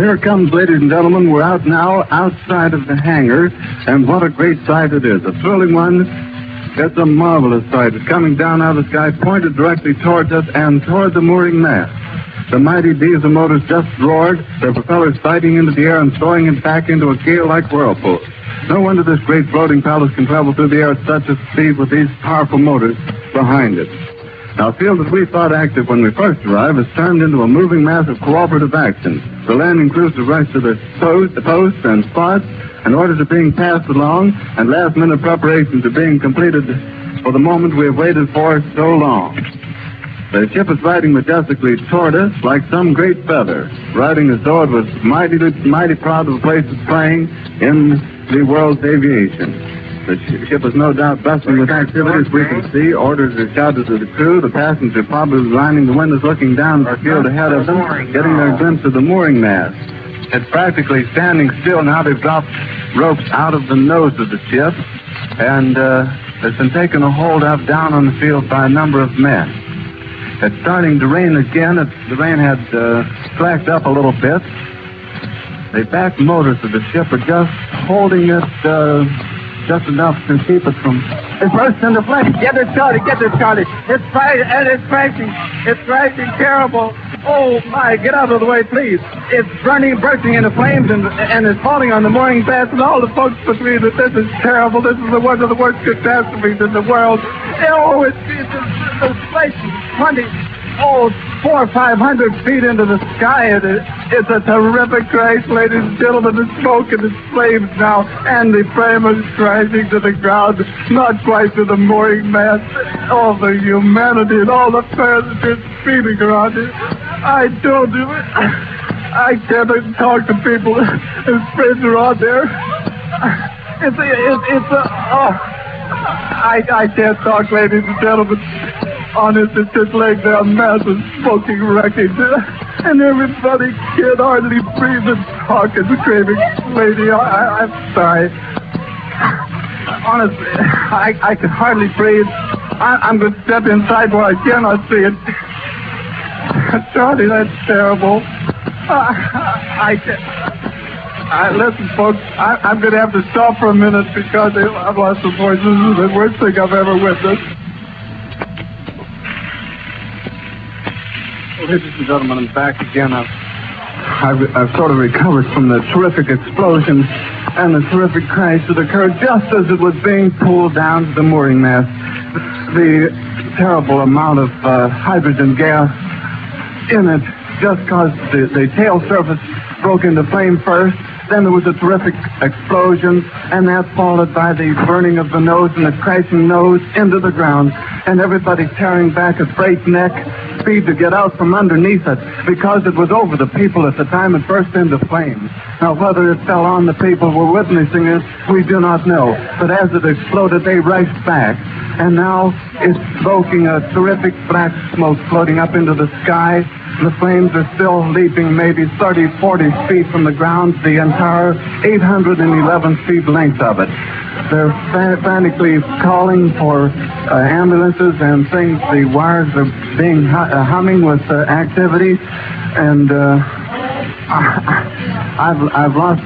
here it comes, ladies and gentlemen. We're out now outside of the hangar, and what a great sight it is. A thrilling one. It's a marvelous sight. It's coming down out of the sky, pointed directly towards us and toward the mooring mast. The mighty diesel motors just roared, their propellers fighting into the air and throwing it back into a gale-like whirlpool. No wonder this great floating palace can travel through the air at such a speed with these powerful motors behind it. Now, a field that we thought active when we first arrived has turned into a moving mass of cooperative action. The landing crews have rushed to the posts and spots, and orders are being passed along, and last-minute preparations are being completed for the moment we have waited for so long. The ship is riding majestically toward us like some great feather, riding as though it was mighty proud of the place it's playing in the world's aviation. The ship is no doubt bustling with activity, as we can see. Orders are shouted to the crew. The passengers probably lining the windows looking down the field ahead of them, getting their glimpse of the mooring mast. It's practically standing still now. They've dropped ropes out of the nose of the ship, and it's been taken a hold of down on the field by a number of men. It's starting to rain again. The rain had slacked up a little bit. The back motors of the ship are just holding it just enough to keep it from... It bursts into flames. Get it, Charlie. It's crashing. It's crashing terrible. Oh, my, get out of the way, please. It's bursting into flames, and it's falling on the mooring mast, and all the folks agree that this is terrible. This is one of the worst catastrophes in the world. Oh, it's like 400 or 500 feet into the sky. It's a terrific crash, ladies and gentlemen. The smoke and the flames now, and the frame is crashing to the ground, not quite to the mooring mast. All the humanity and all the passengers feeding around it. I told you, I can't talk to people. His friends are out there. I can't talk, ladies and gentlemen. Honest, it's just laying there a massive smoking wreckage. And everybody can't hardly breathe and talk and screaming. Lady, I'm sorry. Honestly, I can hardly breathe. I'm going to step inside where I cannot see it. Charlie, that's terrible. Listen, folks, I'm going to have to stop for a minute because I've lost the voice. This is the worst thing I've ever witnessed. Ladies and gentlemen, I'm back again. I've sort of recovered from the terrific explosion and the terrific crash that occurred just as it was being pulled down to the mooring mast. The terrible amount of hydrogen gas in it just caused the tail surface broke into flame first. Then there was a terrific explosion, and that followed by the burning of the nose and the crashing nose into the ground, and everybody tearing back at breakneck speed to get out from underneath it because it was over the people at the time it burst into flames. Now, whether it fell on the people who were witnessing it, we do not know. But as it exploded, they rushed back, and now it's smoking a terrific black smoke floating up into the sky. The flames are still leaping maybe 30, 40 feet from the ground, the entire 811 feet length of it. They're frantically calling for ambulances and things. The wires are being humming with activity, and I've lost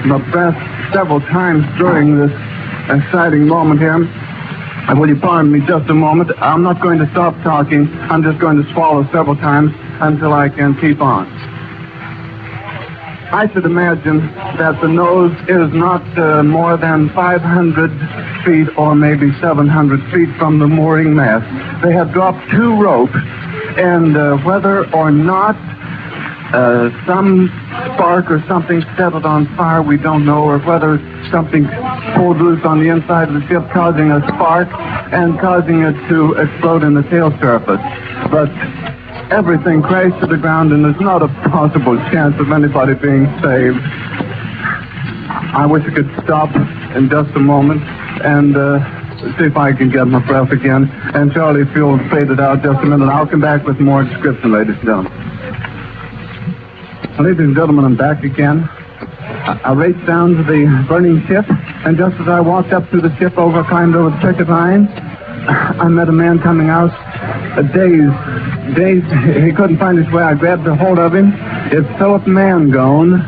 my breath several times during this exciting moment here. Will you pardon me just a moment? I'm not going to stop talking. I'm just going to swallow several times until I can keep on. I should imagine that the nose is not more than 500 feet or maybe 700 feet from the mooring mast. They have dropped 2 ropes, and whether or not some spark or something settled on fire, we don't know, or whether something pulled loose on the inside of the ship, causing a spark and causing it to explode in the tail surface. But everything crashed to the ground, and there's not a possible chance of anybody being saved. I wish I could stop in just a moment and see if I can get my breath again. And Charlie, if you'll fade it out just a minute, I'll come back with more description, ladies and gentlemen. Ladies and gentlemen, I'm back again. I raced down to the burning ship, and just as I walked up to the ship, climbed over the picket line, I met a man coming out dazed. He couldn't find his way. I grabbed a hold of him. It's Philip Mangone,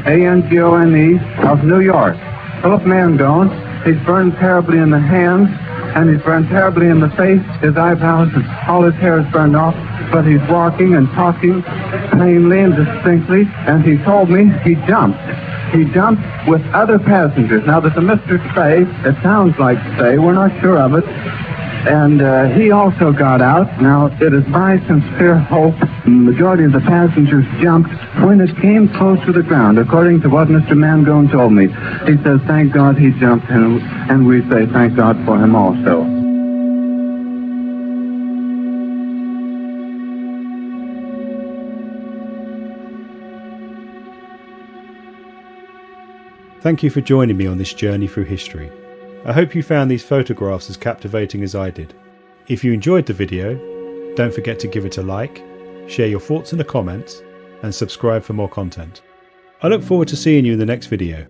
A-N-G-O-N-E, of New York. Philip Mangone. He's burned terribly in the hands, and he's burned terribly in the face. His eyebrows, and all his hair is burned off, but he's walking and talking plainly and distinctly, and he told me he jumped. He jumped with other passengers. Now, there's a Mr. Spay. It sounds like Spay. We're not sure of it. And he also got out. Now, it is my sincere hope the majority of the passengers jumped when it came close to the ground, according to what Mr. Mangone told me. He says, thank God he jumped, and we say thank God for him also. Thank you for joining me on this journey through history. I hope you found these photographs as captivating as I did. If you enjoyed the video, don't forget to give it a like, share your thoughts in the comments, and subscribe for more content. I look forward to seeing you in the next video.